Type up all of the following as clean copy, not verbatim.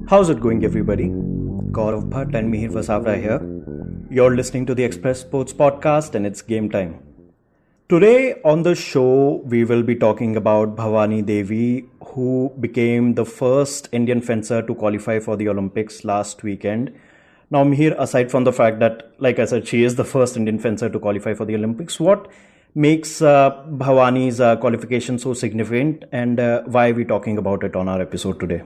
How's it going, everybody? Gaurav, Bhatt and Mihir Vasavda here. You're listening to the Express Sports Podcast, and it's game time. Today on the show, we will be talking about Bhavani Devi, who became the first Indian fencer to qualify for the Olympics last weekend. Now, Mihir, aside from the fact that, like I said, she is the first Indian fencer to qualify for the Olympics, what makes Bhavani's qualification so significant, and why are we talking about it on our episode today?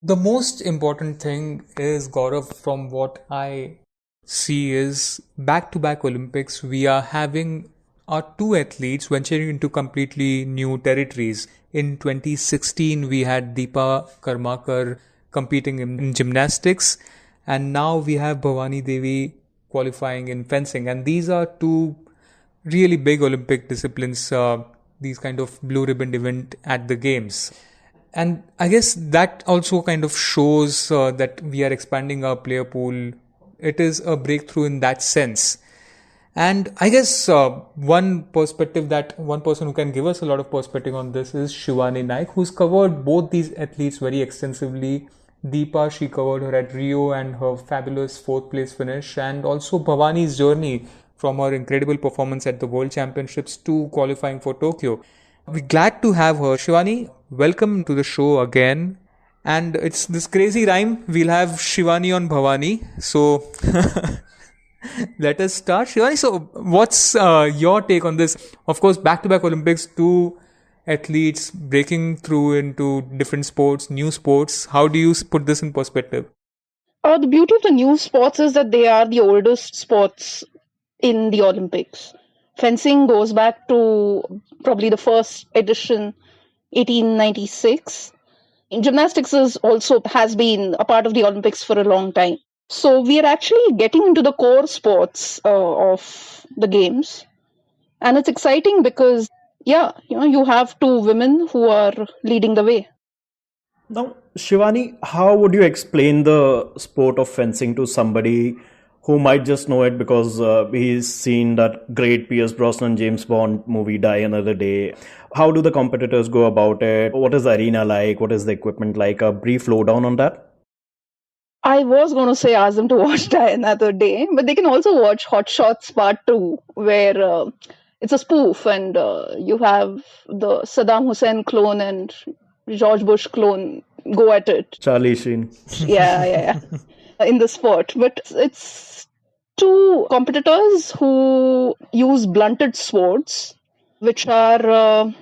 The most important thing is, Gaurav, from what I see, is back-to-back Olympics. We are having our two athletes venturing into completely new territories. In 2016, we had Deepa Karmakar competing in gymnastics, and now we have Bhavani Devi qualifying in fencing. And these are two really big Olympic disciplines, these kind of blue ribbon event at the Games. And I guess that also kind of shows that we are expanding our player pool. It is a breakthrough in that sense. And I guess one perspective, that one person who can give us a lot of perspective on this, is Shivani Naik, who's covered both these athletes very extensively. Deepa, she covered her at Rio and her fabulous fourth place finish, and also Bhavani's journey from her incredible performance at the World Championships to qualifying for Tokyo. We're glad to have her. Shivani, welcome to the show again. And it's this crazy rhyme. We'll have Shivani on Bhavani. So let us start. Shivani, so what's your take on this? Of course, back-to-back Olympics, two athletes breaking through into different sports, new sports. How do you put this in perspective? The beauty of the new sports is that they are the oldest sports in the Olympics. Fencing goes back to probably the first edition, 1896. Gymnastics has been a part of the Olympics for a long time. So we are actually getting into the core sports of the Games. And it's exciting because, you have two women who are leading the way. Now, Shivani, how would you explain the sport of fencing to somebody who might just know it because he's seen that great Pierce Brosnan James Bond movie Die Another Day? How do the competitors go about it? What is the arena like? What is the equipment like? A brief lowdown on that? I was going to say ask them to watch Die Another Day, but they can also watch Hot Shots Part 2, where it's a spoof and you have the Saddam Hussein clone and George Bush clone go at it. Charlie Sheen. Yeah. In the sport. But it's two competitors who use blunted swords, which are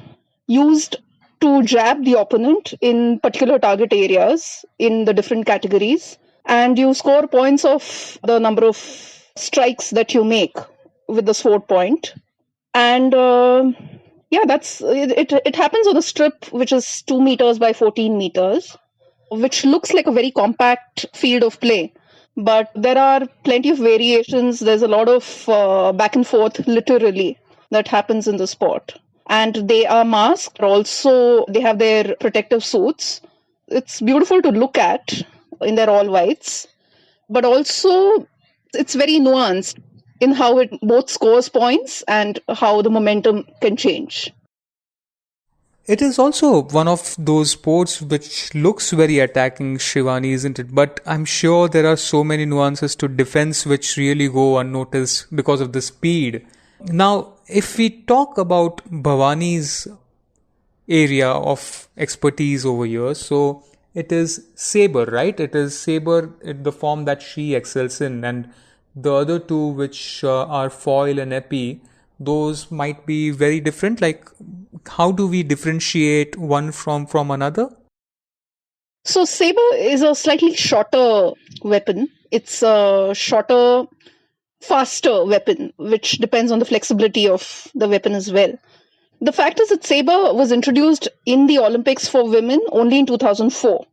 used to jab the opponent in particular target areas in the different categories. And you score points of the number of strikes that you make with the sword point. And that's it. It happens on a strip which is 2 meters by 14 meters, which looks like a very compact field of play. But there are plenty of variations. There's a lot of back and forth, literally, that happens in the sport. And they are masked. Also, they have their protective suits. It's beautiful to look at in their all whites. But also, it's very nuanced in how it both scores points and how the momentum can change. It is also one of those sports which looks very attacking, Shivani, isn't it? But I'm sure there are so many nuances to defense which really go unnoticed because of the speed. Now, if we talk about Bhavani's area of expertise over here, so it is saber, right? It is saber in the form that she excels in, and the other two, which are foil and epi, those might be very different. Like, how do we differentiate one from another? So saber is a slightly shorter weapon. It's a shorter, faster weapon, which depends on the flexibility of the weapon as well. The fact is that saber was introduced in the Olympics for women only in 2004.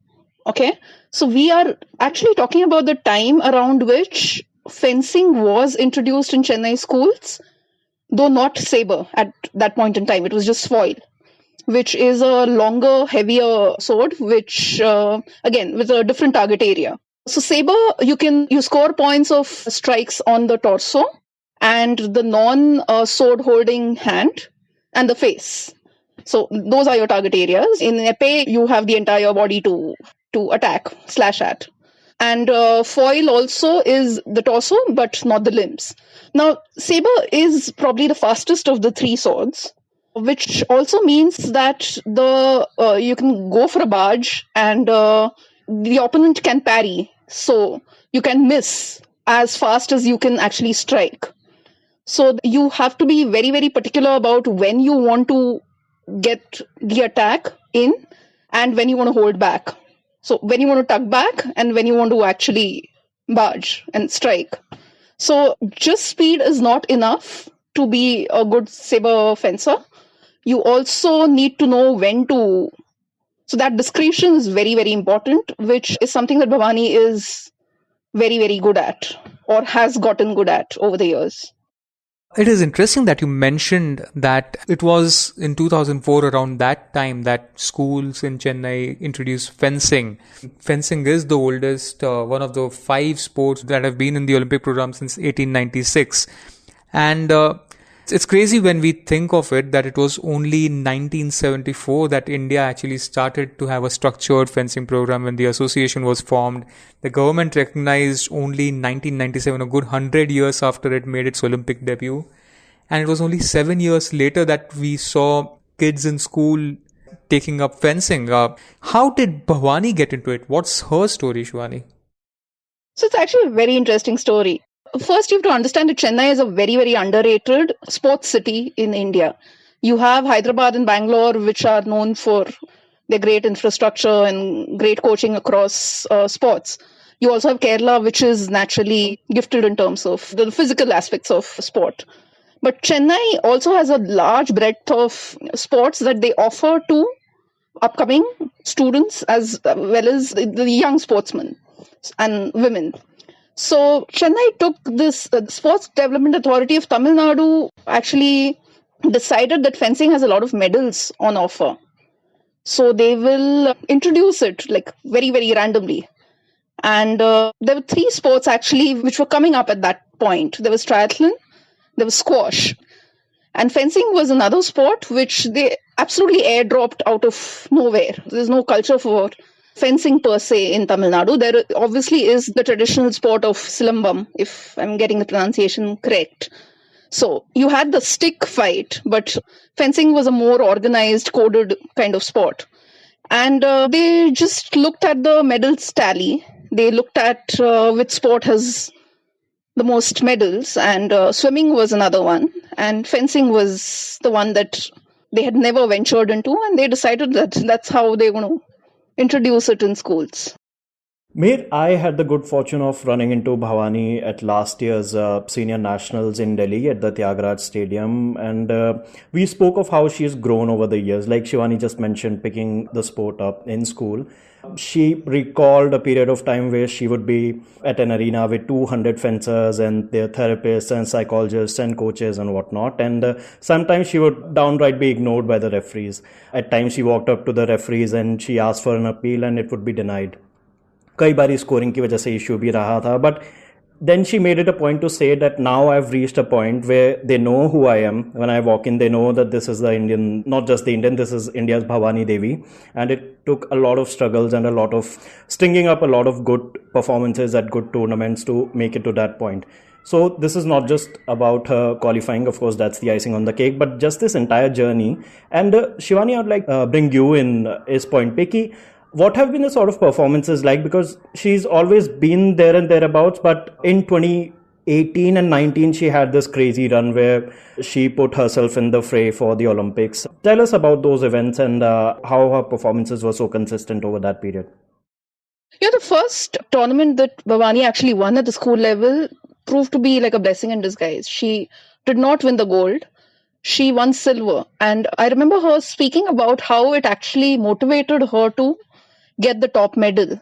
Okay, so we are actually talking about the time around which fencing was introduced in Chennai schools, though not saber at that point in time. It was just foil, which is a longer, heavier sword, which again with a different target area. So saber, you score points of strikes on the torso and the non sword holding hand and the face. So those are your target areas. In epee, you have the entire body to attack, slash at. And foil also is the torso, but not the limbs. Now, saber is probably the fastest of the three swords, which also means that the you can go for a barge and the opponent can parry. So you can miss as fast as you can actually strike. So you have to be very, very particular about when you want to get the attack in and when you want to hold back. So when you want to tuck back and when you want to actually barge and strike. So just speed is not enough to be a good saber fencer. You also need to know when to. So that discretion is very, very important, which is something that Bhavani is very, very good at or has gotten good at over the years. It is interesting that you mentioned that it was in 2004, around that time, that schools in Chennai introduced fencing. Fencing is the oldest, one of the 5 sports that have been in the Olympic program since 1896. And it's crazy when we think of it that it was only in 1974 that India actually started to have a structured fencing program when the association was formed. The government recognized only in 1997, a good 100 years after it made its Olympic debut. And it was only 7 years later that we saw kids in school taking up fencing. How did Bhavani get into it? What's her story, Shivani? So it's actually a very interesting story. First, you have to understand that Chennai is a very, very underrated sports city in India. You have Hyderabad and Bangalore, which are known for their great infrastructure and great coaching across sports. You also have Kerala, which is naturally gifted in terms of the physical aspects of sport. But Chennai also has a large breadth of sports that they offer to upcoming students as well as the young sportsmen and women. So Chennai took this Sports Development Authority of Tamil Nadu actually decided that fencing has a lot of medals on offer. So they will introduce it like very, very randomly. And there were 3 sports actually which were coming up at that point. There was triathlon, there was squash. And fencing was another sport which they absolutely airdropped out of nowhere. There's no culture for fencing per se in Tamil Nadu. There obviously is the traditional sport of silambam, if I'm getting the pronunciation correct. So you had the stick fight, but fencing was a more organized, coded kind of sport. And they just looked at the medals tally. They looked at which sport has the most medals, and swimming was another one. And fencing was the one that they had never ventured into, and they decided that that's how they want to introduce it in schools. Mihir, I had the good fortune of running into Bhavani at last year's senior nationals in Delhi at the Tyagaraja Stadium, and we spoke of how she's grown over the years. Like Shivani just mentioned, picking the sport up in school. She recalled a period of time where she would be at an arena with 200 fencers and their therapists and psychologists and coaches and whatnot. And sometimes she would downright be ignored by the referees. At times she walked up to the referees and she asked for an appeal and it would be denied. कई बारी scoring की वजह से issue भी रहा था, but then she made it a point to say that now I've reached a point where they know who I am. When I walk in, they know that this is the Indian, not just the Indian, this is India's Bhavani Devi. And it took a lot of struggles and a lot of stringing up a lot of good performances at good tournaments to make it to that point. So this is not just about her qualifying, of course, that's the icing on the cake, but just this entire journey. And Shivani, I'd like bring you in is point picky. What have been the sort of performances like? Because she's always been there and thereabouts, but in 2018 and 19, she had this crazy run where she put herself in the fray for the Olympics. Tell us about those events and how her performances were so consistent over that period. Yeah, the first tournament that Bhavani actually won at the school level proved to be like a blessing in disguise. She did not win the gold. She won silver. And I remember her speaking about how it actually motivated her to get the top medal.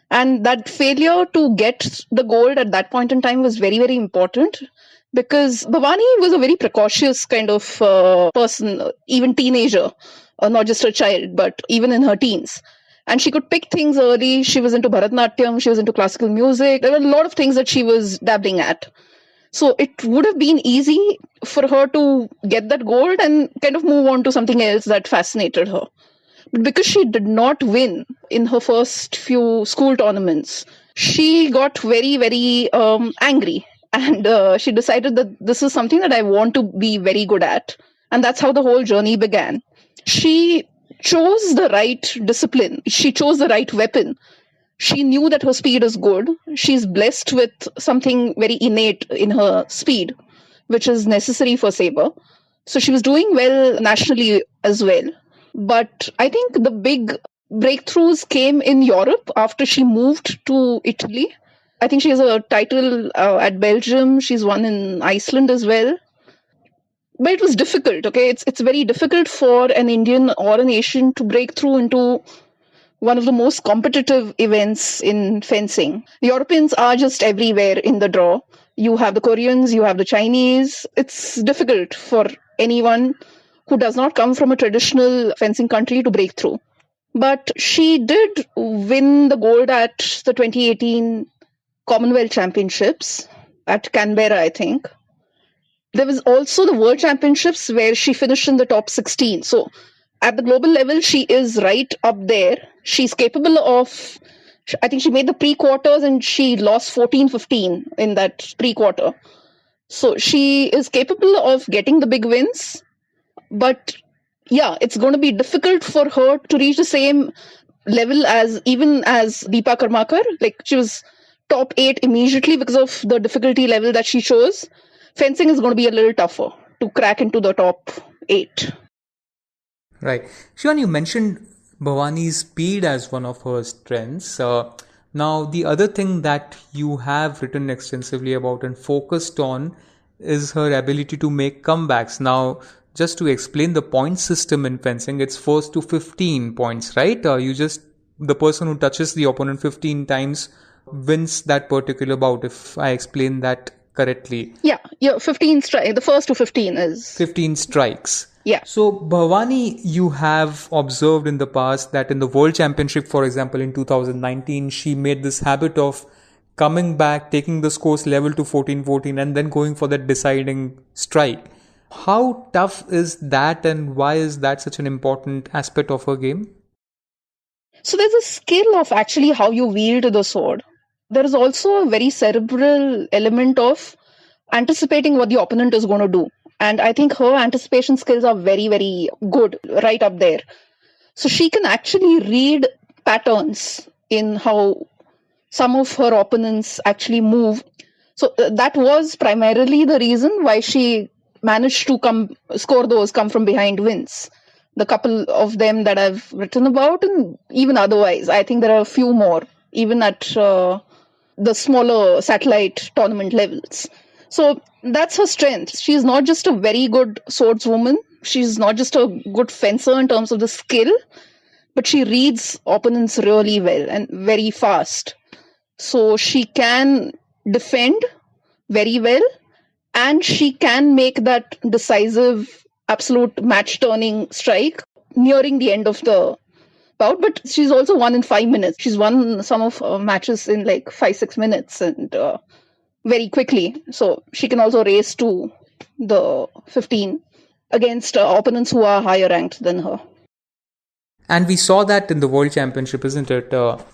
And that failure to get the gold at that point in time was very, very important because Bhavani was a very precautious kind of person, even teenager, not just a child, but even in her teens. And she could pick things early. She was into Bharatanatyam, she was into classical music. There were a lot of things that she was dabbling at. So it would have been easy for her to get that gold and kind of move on to something else that fascinated her. But because she did not win in her first few school tournaments, she got very, very angry. And she decided that this is something that I want to be very good at. And that's how the whole journey began. She chose the right discipline, she chose the right weapon. She knew that her speed is good. She's blessed with something very innate in her speed, which is necessary for saber. So she was doing well nationally as well. But I think the big breakthroughs came in Europe after she moved to Italy. I think she has a title at Belgium. She's won in Iceland as well. But it was difficult, okay? It's very difficult for an Indian or an Asian to break through into one of the most competitive events in fencing. The Europeans are just everywhere in the draw. You have the Koreans, you have the Chinese. It's difficult for anyone who does not come from a traditional fencing country to break through. But she did win the gold at the 2018 Commonwealth Championships at Canberra, I think. There was also the World Championships where she finished in the top 16. So at the global level, she is right up there. She's capable of, I think she made the pre-quarters and she lost 14-15 in that pre-quarter. So she is capable of getting the big wins. But yeah, it's going to be difficult for her to reach the same level as even as Deepa Karmakar. Like she was top 8 immediately because of the difficulty level that she chose. Fencing is going to be a little tougher to crack into the top 8. Right. Shivani, you mentioned Bhavani's speed as one of her strengths. Now, the other thing that you have written extensively about and focused on is her ability to make comebacks. Now, just to explain the point system in fencing, it's first to 15 points, right? The person who touches the opponent 15 times wins that particular bout, if I explain that correctly. Yeah, 15 strike. The first to 15 is 15 strikes. Yeah. So, Bhavani, you have observed in the past that in the World Championship, for example, in 2019, she made this habit of coming back, taking the scores level to 14-14 and then going for that deciding strike. How tough is that and why is that such an important aspect of her game? So there's a skill of actually how you wield the sword. There is also a very cerebral element of anticipating what the opponent is going to do. And I think her anticipation skills are very, very good, right up there. So she can actually read patterns in how some of her opponents actually move. So that was primarily the reason why she managed to come from behind wins. The couple of them that I've written about, and even otherwise, I think there are a few more, even at the smaller satellite tournament levels. So that's her strength. She's not just a very good swordswoman. She's not just a good fencer in terms of the skill, but she reads opponents really well and very fast. So she can defend very well and she can make that decisive, absolute match-turning strike nearing the end of the bout. But she's also won in 5 minutes. She's won some of her matches in like 5-6 minutes and very quickly. So she can also race to the 15 against opponents who are higher ranked than her. And we saw that in the World Championship, isn't it?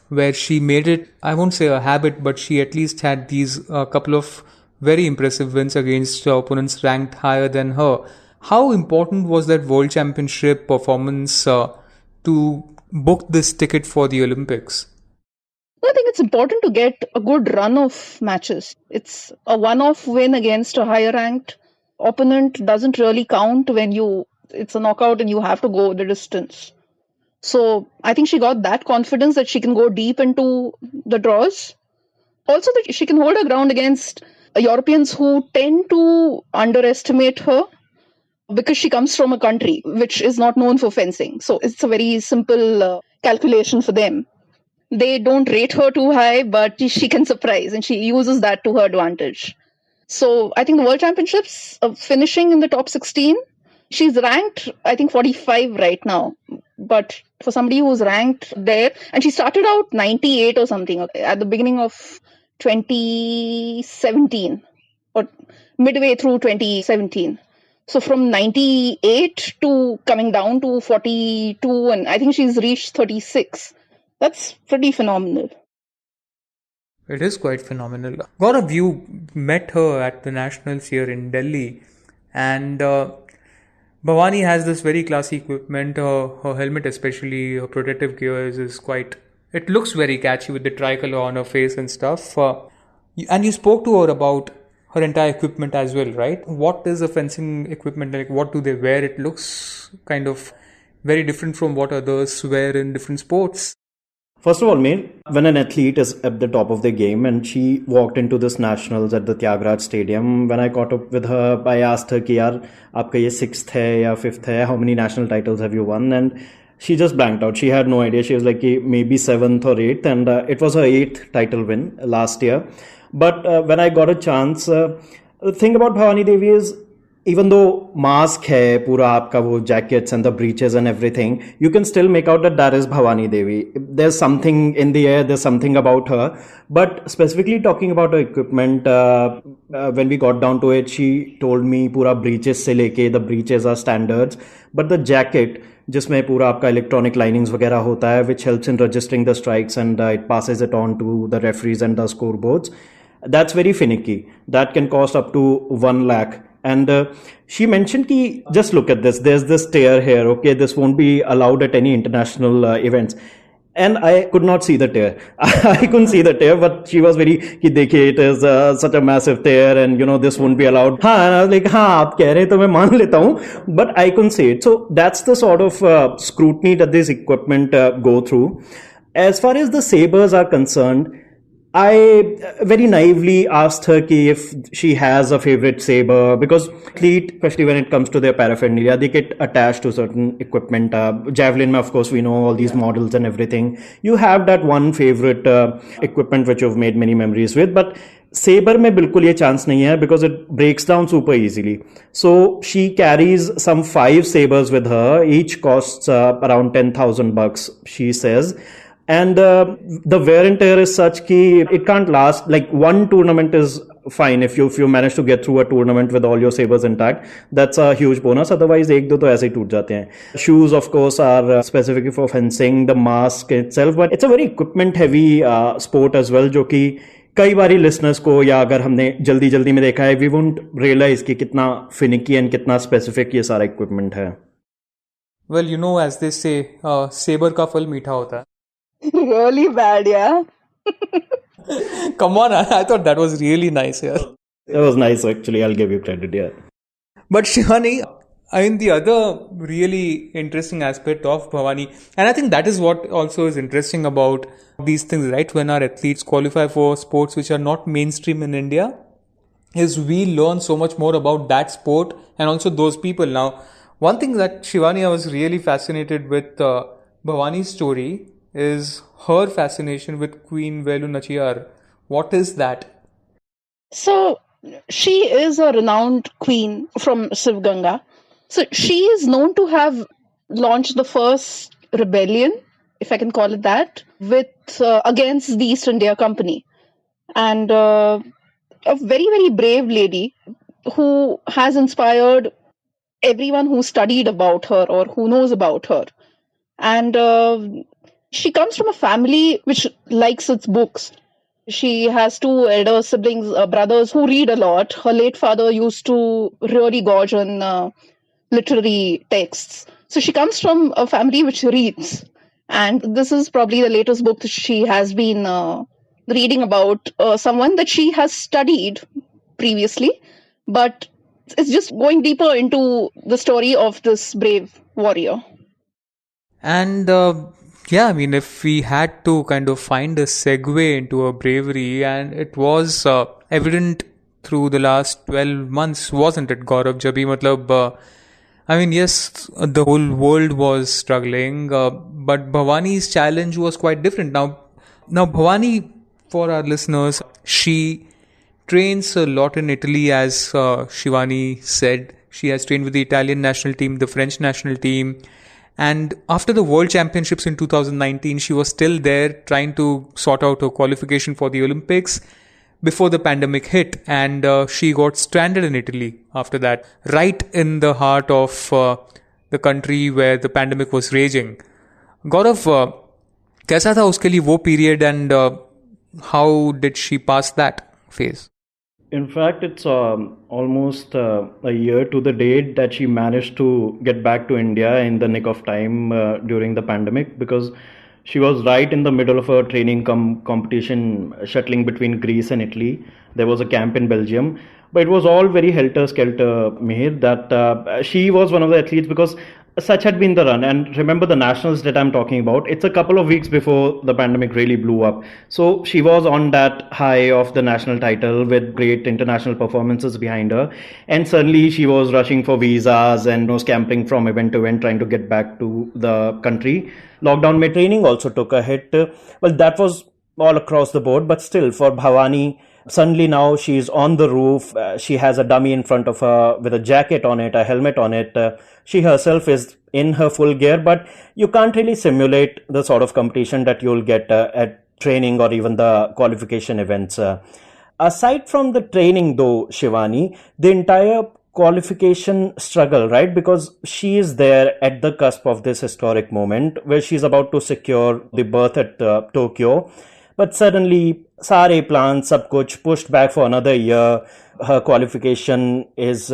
Where she made it, I won't say a habit, but she at least had these couple of very impressive wins against opponents ranked higher than her. How important was that World Championship performance to book this ticket for the Olympics? I think it's important to get a good run of matches. It's a one-off win against a higher ranked opponent doesn't really count when it's a knockout and you have to go the distance. So I think she got that confidence that she can go deep into the draws. Also that she can hold her ground against Europeans who tend to underestimate her because she comes from a country which is not known for fencing. So it's a very simple calculation for them. They don't rate her too high, but she can surprise and she uses that to her advantage. So I think the World Championships, finishing in the top 16, she's ranked, I think, 45 right now. But for somebody who's ranked there, and she started out 98 or something at the beginning of 2017. or midway through 2017. So from 98 to coming down to 42, and I think she's reached 36. That's pretty phenomenal. It is quite phenomenal. Gaurav, you met her at the Nationals here in Delhi, and Bhavani has this very classy equipment. Her helmet, especially her protective gears, is quite. It looks very catchy with the tricolor on her face and stuff. And you spoke to her about her entire equipment as well, right? What is a fencing equipment like? What do they wear? It looks kind of very different from what others wear in different sports. First of all, Mihir, when an athlete is at the top of their game and she walked into this nationals at the Tyagraj Stadium, when I caught up with her, I asked her कि यार आपका ये 6th है या 5th है, how many national titles have you won? And she just blanked out. She had no idea. She was like maybe 7th or 8th, and it was her 8th title win last year. But when I got a chance, the thing about Bhavani Devi is, even though mask hai, pura aapka wo jackets and the breeches and everything, you can still make out that is Bhavani Devi. There's something in the air, there's something about her. But specifically talking about her equipment, when we got down to it, she told me pura breeches se leke, the breeches are standards. But the jacket, जिसमें पूरा आपका electronic linings वगैरह होता है, which helps in registering the strikes and it passes it on to the referees and the scoreboards. That's very finicky. That can cost up to 1 lakh. And she mentioned ki, just look at this. There's this tear here. Okay, this won't be allowed at any international events. And I could not see the tear. I couldn't see the tear, but she was very, ki dekhiye, it is such a massive tear and this won't be allowed. And I was like, aap keh rahe to main maan leta hu, but I couldn't see it. So that's the sort of scrutiny that this equipment go through. As far as the sabers are concerned, I very naively asked her ki if she has a favorite saber, because athlete, especially when it comes to their paraphernalia, they get attached to certain equipment. Javelin, of course, we know all these models and everything. You have that one favorite equipment which you've made many memories with, but saber में बिल्कुल ये chance नहीं है, because it breaks down super easily. So she carries some 5 sabers with her. Each costs around $10,000, she says. And the wear and tear is such ki it can't last. Like one tournament is fine if you manage to get through a tournament with all your sabers intact. That's a huge bonus. Otherwise, एक दो तो ऐसे ही टूट जाते हैं. Shoes, of course, are specifically for fencing. The mask itself, but it's a very equipment heavy sport as well, जो कि कई बारी listeners को, या अगर हमने जल्दी में देखा है, we won't realize कि कितना finicky and कितना specific ये सारा equipment है. Well, as they say, saber का फल मीठा होता है. Really bad, yeah. Come on, I thought that was really nice here. That was nice, actually. I'll give you credit, yeah. But Shivani, the other really interesting aspect of Bhavani, and I think that is what also is interesting about these things, right? When our athletes qualify for sports which are not mainstream in India, is we learn so much more about that sport and also those people. Now, one thing that Shivani, I was really fascinated with Bhavani's story is her fascination with Queen Velu Nachiyar. What is that? So she is a renowned queen from Sivganga. So she is known to have launched the first rebellion, if I can call it that, with against the East India Company. And a very, very brave lady who has inspired everyone who studied about her or who knows about her. And she comes from a family which likes its books. She has 2 elder siblings, brothers who read a lot. Her late father used to really gorge on literary texts. So she comes from a family which reads. And this is probably the latest book that she has been reading about someone that she has studied previously. But it's just going deeper into the story of this brave warrior. And if we had to kind of find a segue into her bravery, and it was evident through the last 12 months, wasn't it, Gaurav? Yes, the whole world was struggling, but Bhavani's challenge was quite different. Now Bhavani, for our listeners, she trains a lot in Italy, as Shivani said. She has trained with the Italian national team, the French national team. And after the World Championships in 2019, she was still there trying to sort out her qualification for the Olympics. before the pandemic hit, and she got stranded in Italy after that, right in the heart of the country where the pandemic was raging. Gaurav, कैसा था उसके लिए वो period, and how did she pass that phase? In fact, it's almost a year to the date that she managed to get back to India in the nick of time during the pandemic, because she was right in the middle of a training competition shuttling between Greece and Italy. There was a camp in Belgium, but it was all very helter-skelter, Mihir, that she was one of the athletes, because such had been the run. And remember, the nationals that I'm talking about, it's a couple of weeks before the pandemic really blew up. So she was on that high of the national title with great international performances behind her, and suddenly she was rushing for visas and was camping from event to event trying to get back to the country. Lockdown made training also took a hit. Well, that was all across the board, but still, for Bhavani, suddenly now she's on the roof. She has a dummy in front of her with a jacket on it, a helmet on it. She herself is in her full gear, but you can't really simulate the sort of competition that you'll get at training or even the qualification events. Aside from the training, though, Shivani, the entire qualification struggle, right? Because she is there at the cusp of this historic moment where she's about to secure the berth at Tokyo. But suddenly, sare plans, sab kuch pushed back for another year. Her qualification is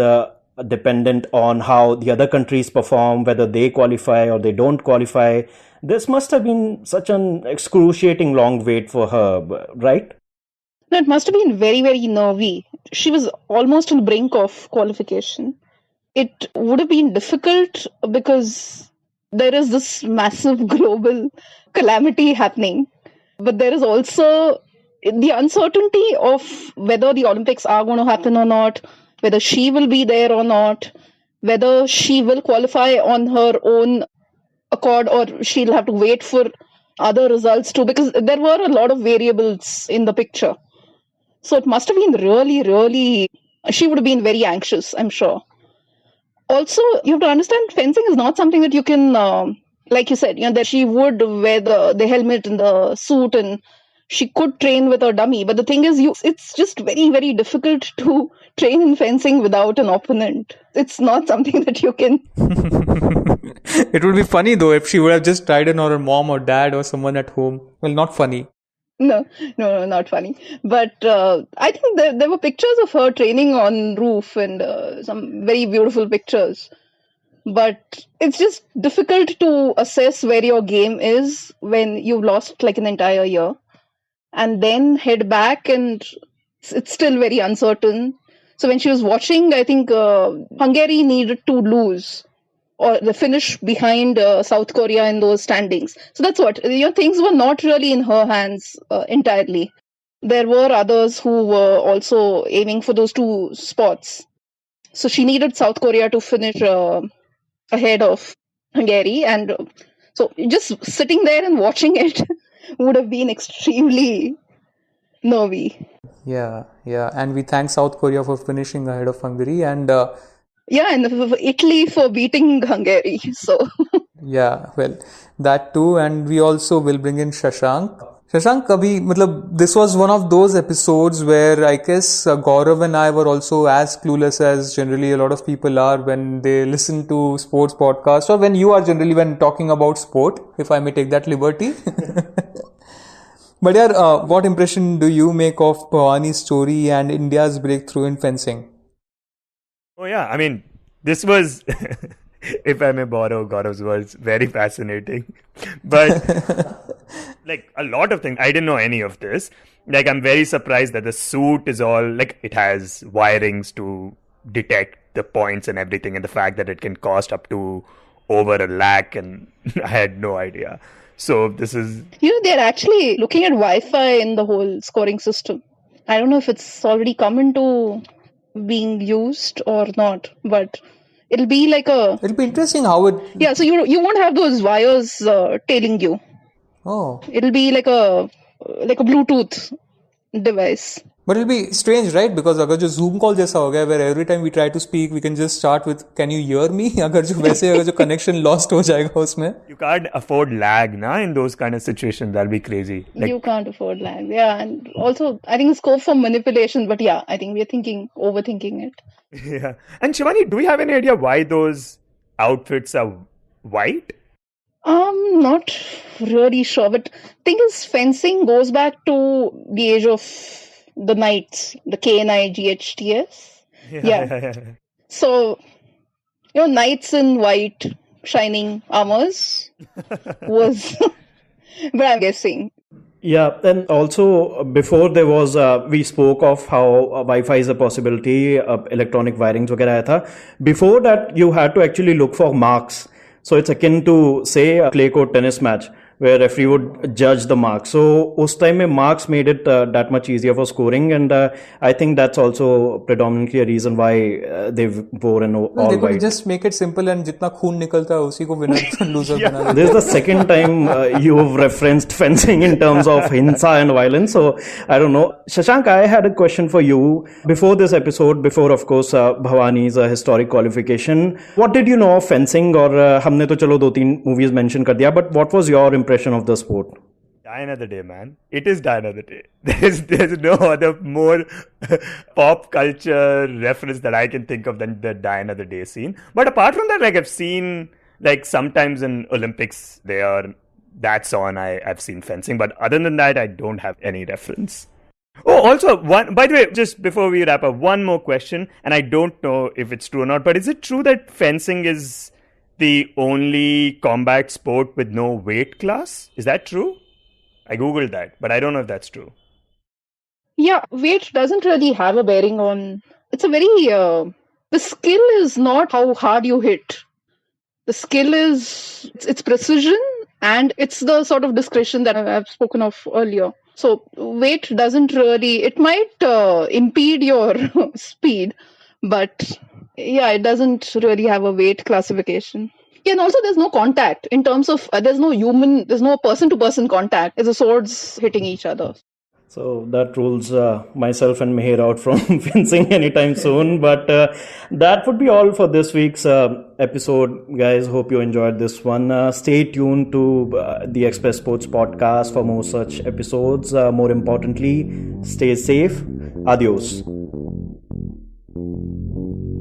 dependent on how the other countries perform, whether they qualify or they don't qualify. This must have been such an excruciating long wait for her, right? No, it must have been very, very nervy. She was almost on the brink of qualification. It would have been difficult because there is this massive global calamity happening. But there is also the uncertainty of whether the Olympics are going to happen or not, whether she will be there or not, whether she will qualify on her own accord or she'll have to wait for other results too, because there were a lot of variables in the picture. So it must have been really, really, she would have been very anxious, I'm sure. Also, you have to understand, fencing is not something that you can, like you said, that she would wear the helmet and the suit and she could train with a dummy. But the thing is, it's just very, very difficult to train in fencing without an opponent. It's not something that you can. It would be funny though if she would have just tried it on her mom or dad or someone at home. Well, not funny. No, not funny. But I think there were pictures of her training on roof and some very beautiful pictures. But it's just difficult to assess where your game is when you've lost like an entire year and then head back and it's still very uncertain. So when she was watching, I think Hungary needed to lose or the finish behind South Korea in those standings. So that's what, things were not really in her hands entirely. There were others who were also aiming for those two spots. So she needed South Korea to finish ahead of Hungary. And so just sitting there and watching it would have been extremely nervy. Yeah. And we thank South Korea for finishing ahead of Hungary, and and Italy for beating Hungary. So yeah, well, that too. And we also will bring in Shashank. Shashank, this was one of those episodes where I guess Gaurav and I were also as clueless as generally a lot of people are when they listen to sports podcasts, or when you are generally when talking about sport, if I may take that liberty. But yeah, what impression do you make of Bhavani's story and India's breakthrough in fencing? Oh yeah, I mean, this was, if I may borrow Gaurav's words, very fascinating. But like a lot of things, I didn't know any of this. Like I'm very surprised that the suit is all like it has wirings to detect the points and everything, and the fact that it can cost up to over a lakh, and I had no idea. So this is, they're actually looking at Wi-Fi in the whole scoring system. I don't know if it's already come into being used or not, but it'll be interesting how it. Yeah, so you won't have those wires tailing you. Oh. It'll be like a Bluetooth device. But it'll be strange, right? Because अगर जो Zoom call जैसा हो गया, where every time we try to speak, we can just start with, "Can you hear me?" अगर जो connection lost हो जाएगा उसमें. You can't afford lag, na? In those kind of situations, that'll be crazy. You can't afford lag. Yeah, and also I think scope for manipulation. But yeah, I think we're overthinking it. Yeah. And Shivani, do we have any idea why those outfits are white? Not really sure. But thing is, fencing goes back to the age of the knights, the KNIGHTS. Yeah. So, knights in white, shining armors was but I'm guessing. Yeah, and also before there was, we spoke of how Wi-Fi is a possibility, electronic wirings वगैरह आया था. Before that, you had to actually look for marks. So it's akin to, say, a clay court tennis match where referee would judge the marks. So उस time में marks made it that much easier for scoring, and I think that's also predominantly a reason why they wore an all They could white. just make it simple and जितना खून निकलता है उसी को winner loser बना देते. This is the second time you've referenced fencing in terms of hinsa and violence. So I don't know. Shashank, I had a question for you. Before this episode, before of course Bhavani's historic qualification, what did you know of fencing? और हमने तो चलो 2-3 movies mention कर दिया, but what was your impression of the sport? Die another day, man. It is die another day. There's no other more pop culture reference that I can think of than the die another day scene. But apart from that, like I've seen, like sometimes in Olympics, that's on. I've seen fencing, but other than that, I don't have any reference. Oh, also, by the way, just before we wrap up, one more question, and I don't know if it's true or not, but is it true that fencing is the only combat sport with no weight class? Is that true? I googled that, but I don't know if that's true. Yeah, weight doesn't really have a bearing on. It's a very the skill is not how hard you hit. The skill is its precision, and it's the sort of discretion that I've spoken of earlier. So weight doesn't really. It might impede your speed, but yeah, it doesn't really have a weight classification. Yeah, and also there's no contact in terms of there's no person-to-person contact. It's the swords hitting each other. So that rules myself and Mihir out from fencing anytime soon. But that would be all for this week's episode, guys. Hope you enjoyed this one. Stay tuned to the Express Sports Podcast for more such episodes. More importantly, stay safe. Adios.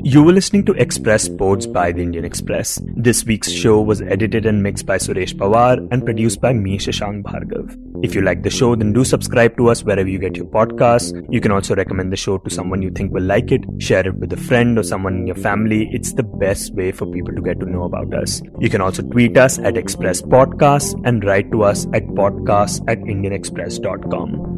You were listening to Express Sports by the Indian Express. This week's show was edited and mixed by Suresh Pawar and produced by me, Shashank Bhargav. If you like the show, then do subscribe to us wherever you get your podcasts. You can also recommend the show to someone you think will like it. Share it with a friend or someone in your family. It's the best way for people to get to know about us. You can also tweet us at Express Podcasts and write to us at podcasts@indianexpress.com.